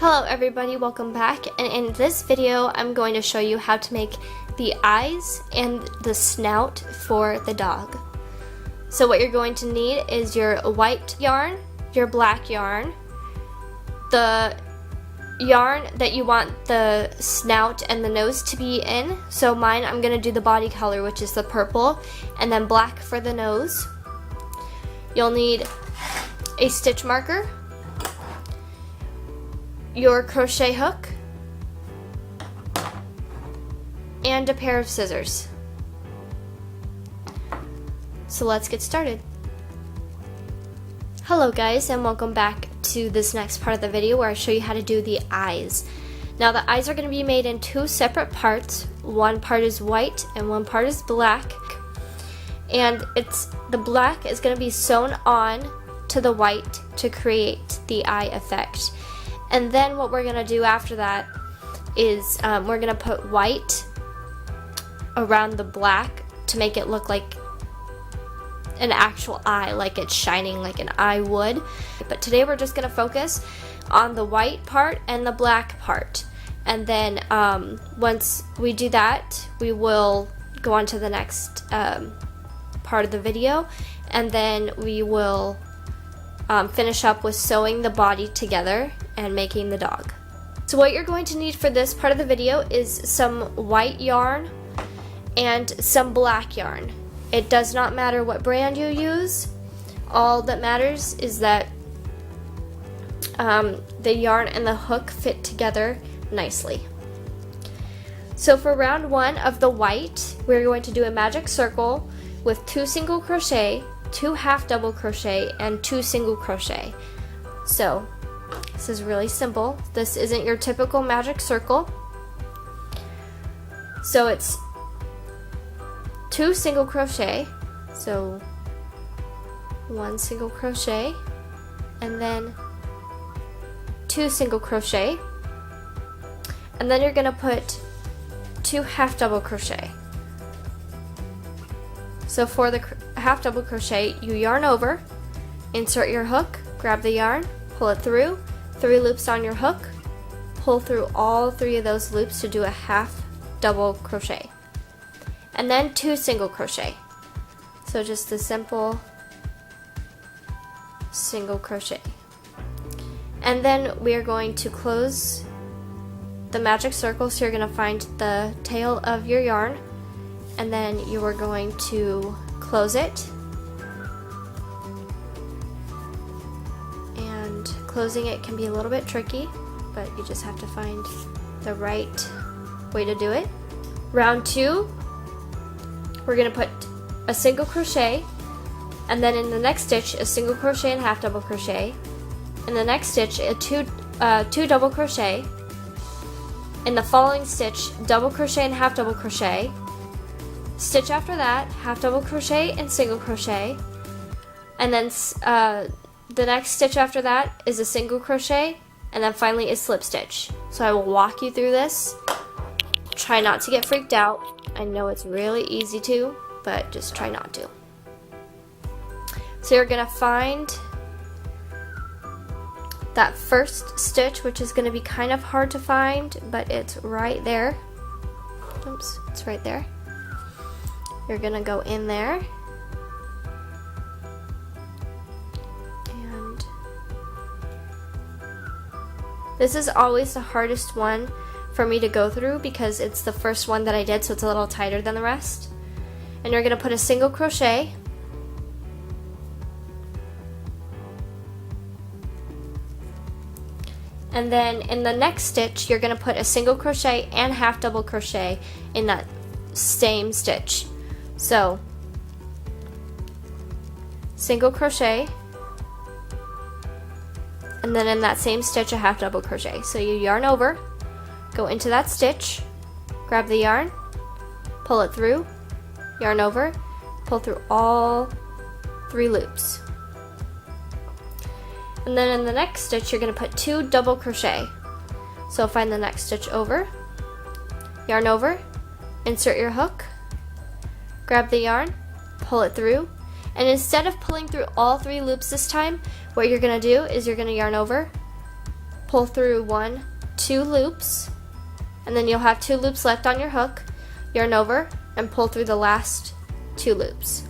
Hello everybody, welcome back, and in this video I'm going to show you how to make the eyes and the snout for the dog. So what you're going to need is your white yarn, your black yarn, the yarn that you want the snout and the nose to be in. So mine, I'm going to do the body color, which is the purple, and then black for the nose. You'll need a stitch marker, your crochet hook, and a pair of scissors. So let's get started. Hello guys, and welcome back to this next part of the video where I show you how to do the eyes. Now the eyes are going to be made in two separate parts. One part is white and one part is black, and the black is going to be sewn on to the white to create the eye effect. And then what we're going to do after that is we're going to put white around the black to make it look like an actual eye, like it's shining like an eye would. But today we're just going to focus on the white part and the black part. And then once we do that, we will go on to the next part of the video, and then we will finish up with sewing the body together and making the dog. So what you're going to need for this part of the video is some white yarn and some black yarn. It does not matter what brand you use. All that matters is that the yarn and the hook fit together nicely. So for round one of the white, we're going to do a magic circle with 2 single crochet, 2 half double crochet, and 2 single crochet. So this is really simple. This isn't your typical magic circle. So it's 2 single crochet, so 1 single crochet, and then 2 single crochet, and then you're gonna put 2 half double crochet. So for the half double crochet, you yarn over, insert your hook, grab the yarn, pull it through, 3 loops on your hook, pull through all 3 of those loops to do a half double crochet, and then 2 single crochet. So just the simple single crochet. And then we are going to close the magic circle, so you're going to find the tail of your yarn, and then you are going to close it. And closing it can be a little bit tricky, but you just have to find the right way to do it. Round 2, we're going to put a single crochet, and then in the next stitch a single crochet and half double crochet. In the next stitch a two double crochet. In the following stitch, double crochet and half double crochet. Stitch after that, half double crochet and single crochet. And then the next stitch after that is a single crochet, and then finally a slip stitch. So I will walk you through this. Try not to get freaked out. I know it's really easy to, but just try not to. So you're going to find that first stitch, which is going to be kind of hard to find, but it's right there. Oops, it's right there. You're going to go in there, and this is always the hardest one for me to go through because it's the first one that I did, so it's a little tighter than the rest. And you're going to put a single crochet, and then in the next stitch you're going to put a single crochet and half double crochet in that same stitch. So single crochet, and then in that same stitch a half double crochet. So you yarn over, go into that stitch, grab the yarn, pull it through, yarn over, pull through all 3 loops. And then in the next stitch you're going to put 2 double crochet. So find the next stitch over, yarn over, insert your hook, grab the yarn, pull it through, and instead of pulling through all 3 loops this time, what you're going to do is you're going to yarn over, pull through 1, 2 loops, and then you'll have 2 loops left on your hook, yarn over, and pull through the last 2 loops.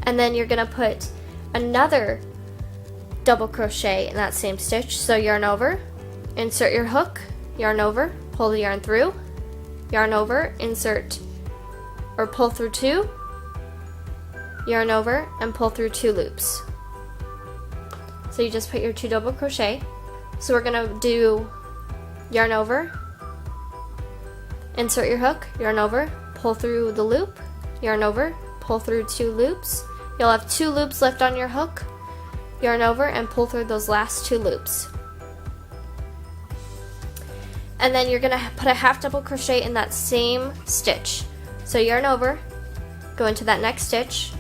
And then you're going to put another double crochet in that same stitch. So yarn over, insert your hook, yarn over, pull the yarn through, yarn over, insert or pull through 2, yarn over, and pull through 2 loops. So you just put your 2 double crochet. So we're going to do yarn over, insert your hook, yarn over, pull through the loop, yarn over, pull through 2 loops. You'll have 2 loops left on your hook, yarn over, and pull through those last 2 loops. And then you're going to put a half double crochet in that same stitch. So yarn over, go into that next stitch,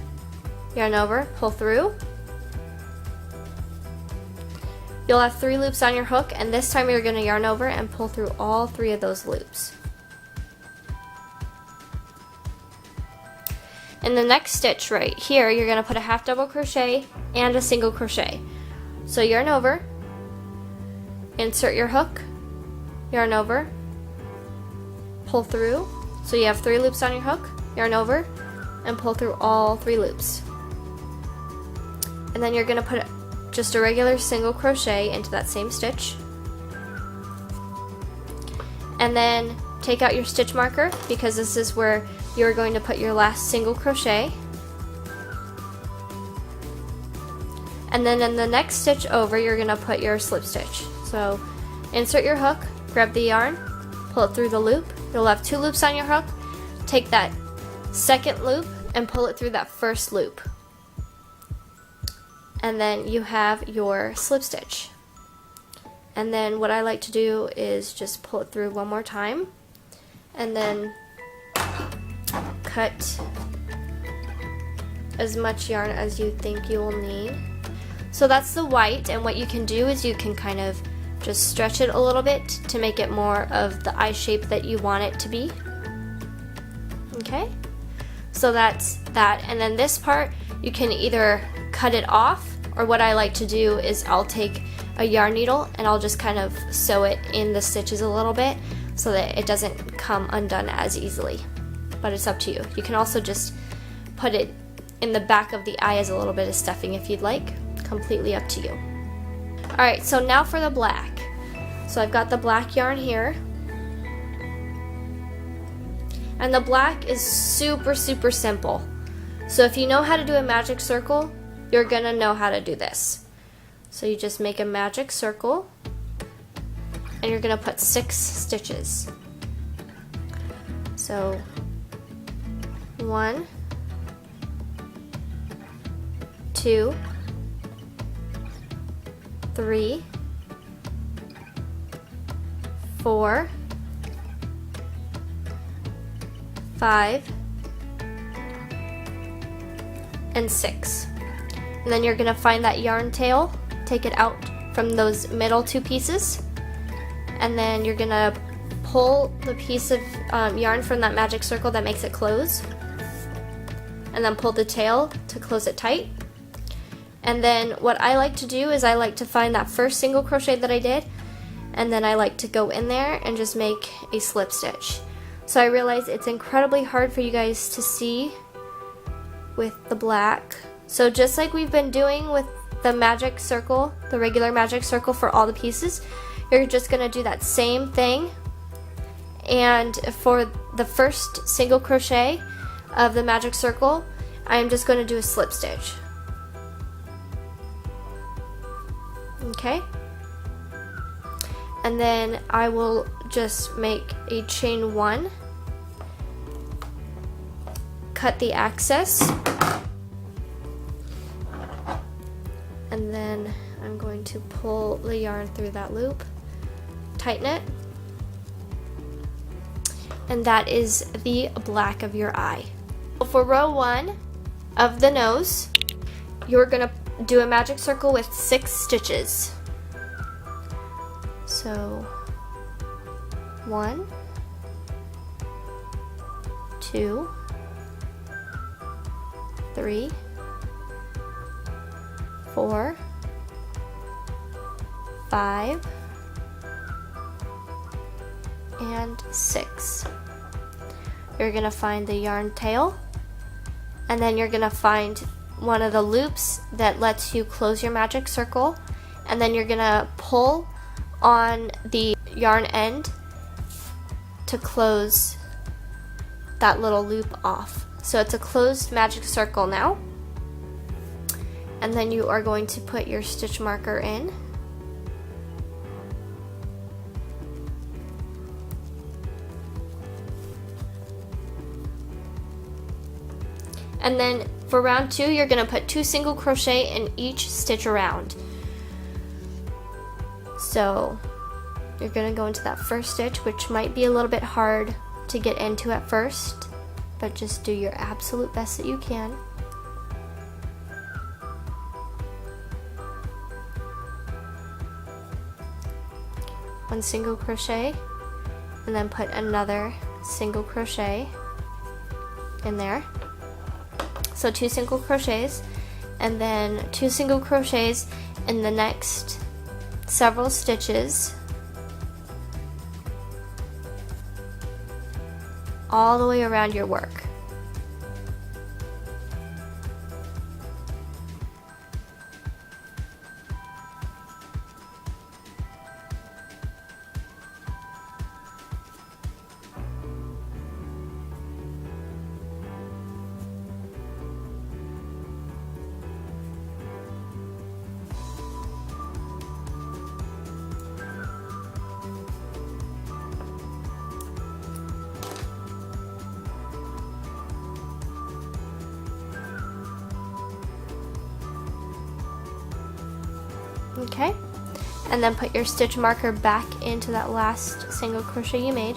yarn over, pull through. You'll have 3 loops on your hook, and this time you're going to yarn over and pull through all 3 of those loops. In the next stitch right here, you're going to put a half double crochet and a single crochet. So yarn over, insert your hook, yarn over, pull through. So you have 3 loops on your hook, yarn over, and pull through all 3 loops. And then you're going to put just a regular single crochet into that same stitch. And then take out your stitch marker, because this is where you're going to put your last single crochet. And then in the next stitch over, you're going to put your slip stitch. So insert your hook, grab the yarn, pull it through the loop. You'll have 2 loops on your hook. Take that second loop and pull it through that first loop. And then you have your slip stitch. And then what I like to do is just pull it through one more time, and then cut as much yarn as you think you will need. So that's the white, and what you can do is you can kind of just stretch it a little bit to make it more of the eye shape that you want it to be. Okay, so that's that. And then this part, you can either cut it off, or what I like to do is I'll take a yarn needle and I'll just kind of sew it in the stitches a little bit so that it doesn't come undone as easily. But it's up to you. You can also just put it in the back of the eye as a little bit of stuffing if you'd like. Completely up to you. Alright, so now for the black. So I've got the black yarn here. And the black is super simple. So if you know how to do a magic circle, you're gonna know how to do this. So you just make a magic circle, and you're gonna put 6 stitches. So 1, 2, 3, 4, 5, and 6. And then you're going to find that yarn tail, take it out from those middle 2 pieces, and then you're going to pull the piece of yarn from that magic circle that makes it close, and then pull the tail to close it tight. And then what I like to do is I like to find that first single crochet that I did, and then I like to go in there and just make a slip stitch. So I realize it's incredibly hard for you guys to see with the black. So just like we've been doing with the magic circle, the regular magic circle for all the pieces, you're just going to do that same thing. And for the first single crochet of the magic circle, I'm just going to do a slip stitch. Okay? And then I will just make a chain 1, cut the excess, and then I'm going to pull the yarn through that loop, tighten it, and that is the black of your eye. For row 1 of the nose, you're going to do a magic circle with 6 stitches. So 1, 2, 3, 4, 5, and 6. You're going to find the yarn tail, and then you're going to find one of the loops that lets you close your magic circle, and then you're going to pull on the yarn end to close that little loop off. So it's a closed magic circle now. And then you are going to put your stitch marker in. And then for round 2, you're going to put 2 single crochet in each stitch around. So you're going to go into that first stitch, which might be a little bit hard to get into at first, but just do your absolute best that you can. One single crochet, and then put another single crochet in there. So 2 single crochets, and then 2 single crochets in the next several stitches all the way around your work. Okay, and then put your stitch marker back into that last single crochet you made.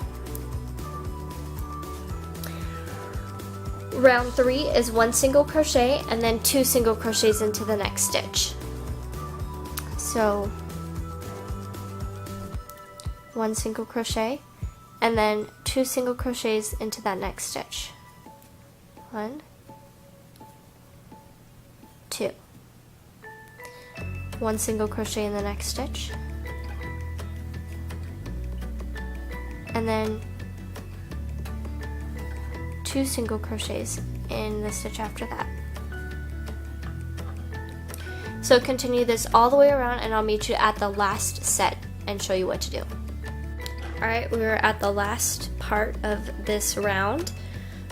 Round 3 is 1 single crochet and then 2 single crochets into the next stitch. So 1 single crochet and then 2 single crochets into that next stitch. 1, 2. 1 single crochet in the next stitch, and then 2 single crochets in the stitch after that. So continue this all the way around, and I'll meet you at the last set and show you what to do. Alright, we're at the last part of this round,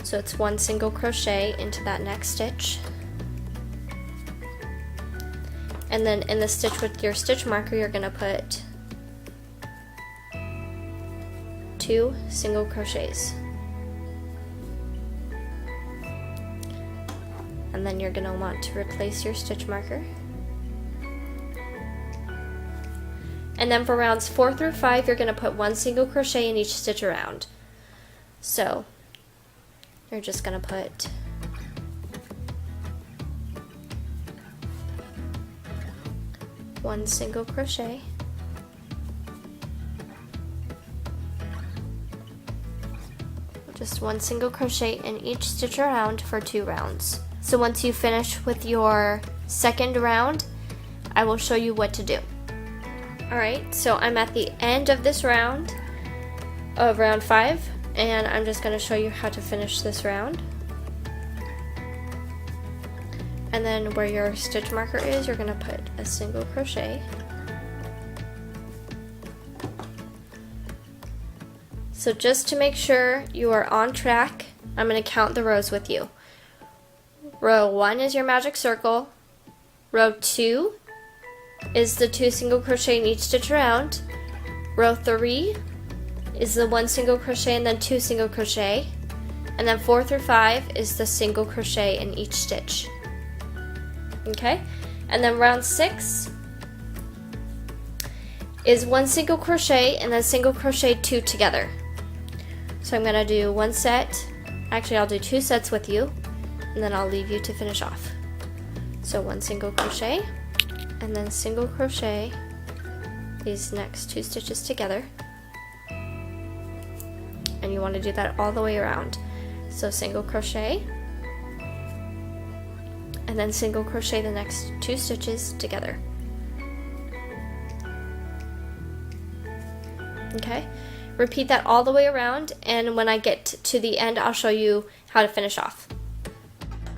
so it's 1 single crochet into that next stitch. And then in the stitch with your stitch marker, you're going to put 2 single crochets. And then you're going to want to replace your stitch marker. And then for rounds 4 through 5, you're going to put 1 single crochet in each stitch around. So you're just going to put 1 single crochet, just 1 single crochet in each stitch around for 2 rounds. So once you finish with your second round, I will show you what to do. Alright, so I'm at the end of this round, of round 5, and I'm just going to show you how to finish this round. And then where your stitch marker is, you're going to put a single crochet. So just to make sure you are on track, I'm going to count the rows with you. Row 1 is your magic circle. Row 2 is the 2 single crochet in each stitch around. Row 3 is the 1 single crochet and then 2 single crochet. And then 4 through 5 is the single crochet in each stitch. Okay, and then round 6 is 1 single crochet and then single crochet 2 together. So I'm going to do 1 set, actually I'll do 2 sets with you, and then I'll leave you to finish off. So 1 single crochet and then single crochet these next 2 stitches together, and you want to do that all the way around. So single crochet and then single crochet the next 2 stitches together. Okay, repeat that all the way around, and when I get to the end I'll show you how to finish off.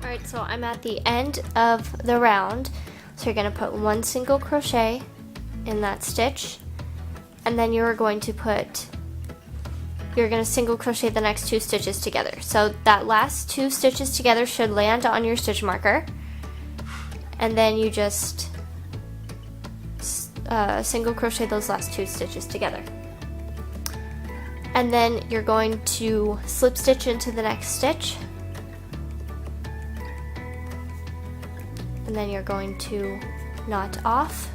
Alright, so I'm at the end of the round, so you're going to put 1 single crochet in that stitch, and then you're going to single crochet the next 2 stitches together. So that last 2 stitches together should land on your stitch marker, and then you just single crochet those last 2 stitches together. And then you're going to slip stitch into the next stitch, and then you're going to knot off,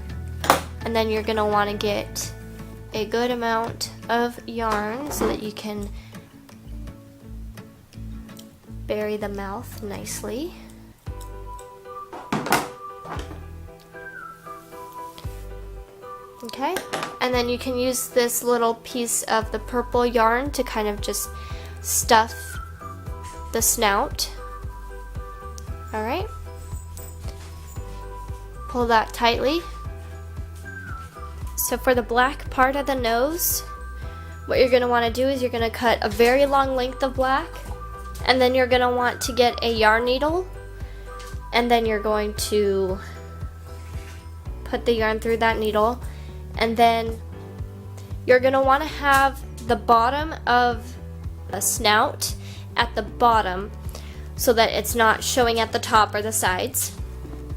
and then you're going to want to get a good amount of yarn so that you can bury the mouth nicely. Okay, and then you can use this little piece of the purple yarn to kind of just stuff the snout. Alright, pull that tightly. So for the black part of the nose, what you're going to want to do is you're going to cut a very long length of black, and then you're going to want to get a yarn needle, and then you're going to put the yarn through that needle, and then you're going to want to have the bottom of a snout at the bottom so that it's not showing at the top or the sides.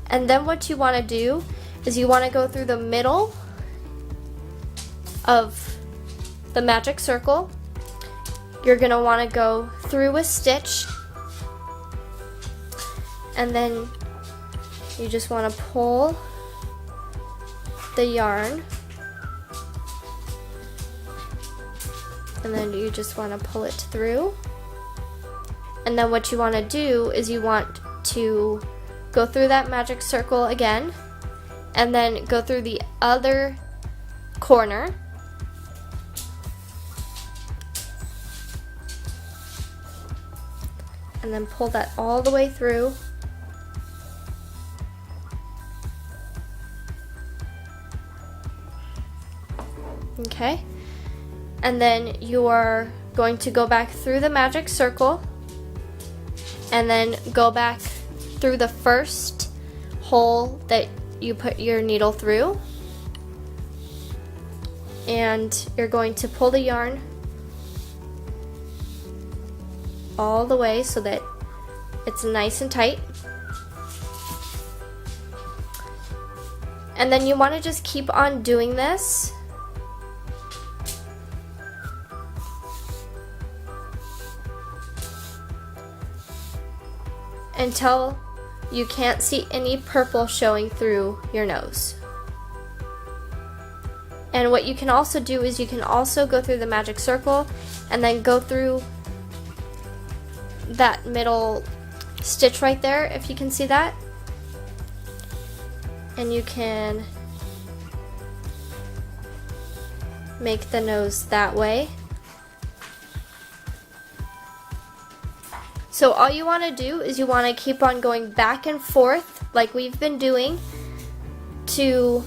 And then what you want to do is you want to go through the middle of the magic circle. You're going to want to go through a stitch, and then you just want to pull the yarn, and then you just want to pull it through. And then what you want to do is you want to go through that magic circle again, and then go through the other corner, and then pull that all the way through. Okay, and then you are going to go back through the magic circle, and then go back through the first hole that you put your needle through, and you're going to pull the yarn all the way so that it's nice and tight. And then you want to just keep on doing this until you can't see any purple showing through your nose. And what you can also do is you can also go through the magic circle and then go through that middle stitch right there, if you can see that, and you can make the nose that way. So all you want to do is you want to keep on going back and forth like we've been doing to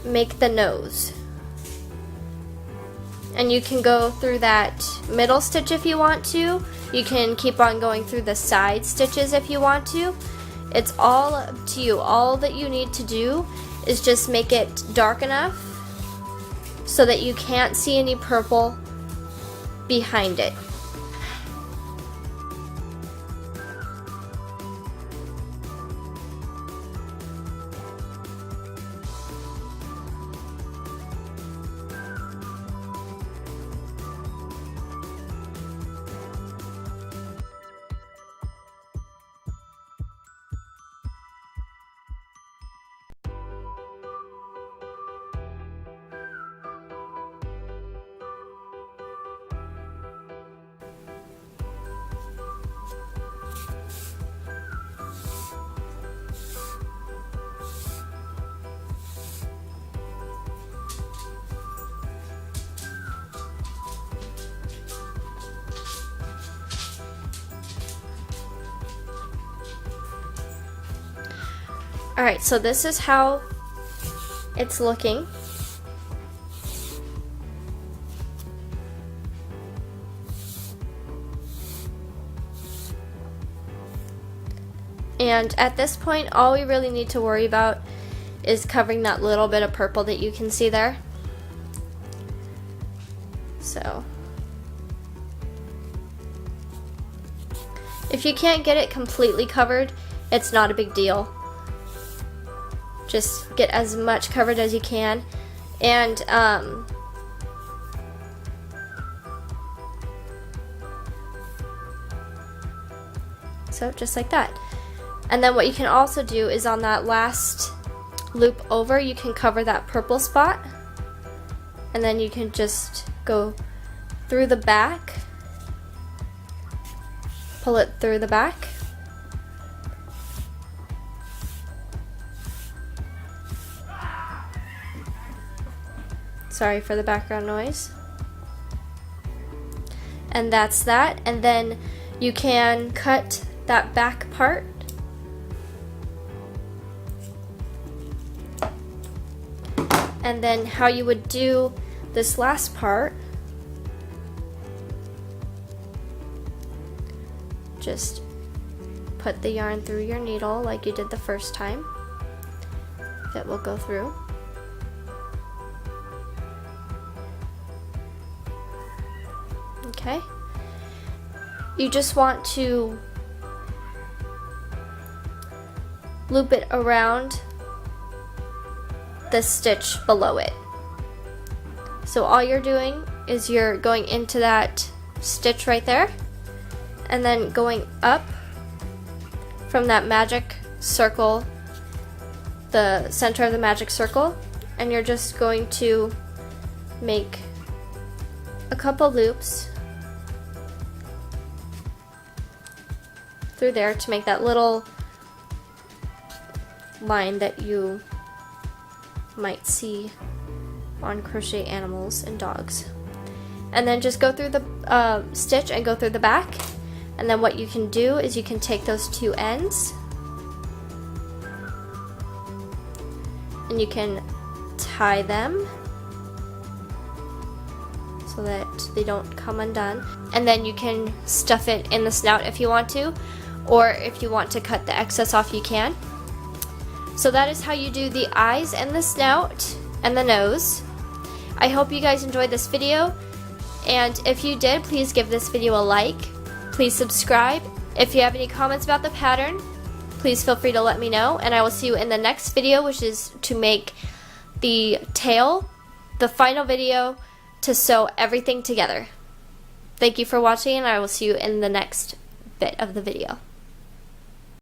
make the nose. And you can go through that middle stitch if you want to. You can keep on going through the side stitches if you want to. It's all up to you. All that you need to do is just make it dark enough so that you can't see any purple behind it. Alright, so this is how it's looking. And at this point, all we really need to worry about is covering that little bit of purple that you can see there. So, if you can't get it completely covered, it's not a big deal. Just get as much covered as you can. And so just like that. And then what you can also do is on that last loop over, you can cover that purple spot, and then you can just go through the back, pull it through the back, sorry for the background noise, and that's that. And then you can cut that back part, and then how you would do this last part, just put the yarn through your needle like you did the first time. That will go through. Okay. You just want to loop it around the stitch below it. So all you're doing is you're going into that stitch right there, and then going up from that magic circle, the center of the magic circle, and you're just going to make a couple loops through there to make that little line that you might see on Crochet Animals and Dogs. And then just go through the stitch and go through the back. And then what you can do is you can take those two ends and you can tie them so that they don't come undone. And then you can stuff it in the snout if you want to, or if you want to cut the excess off, you can. So that is how you do the eyes and the snout and the nose. I hope you guys enjoyed this video, and if you did, please give this video a like. Please subscribe. If you have any comments about the pattern, please feel free to let me know, and I will see you in the next video, which is to make the tail, the final video to sew everything together. Thank you for watching, and I will see you in the next bit of the video.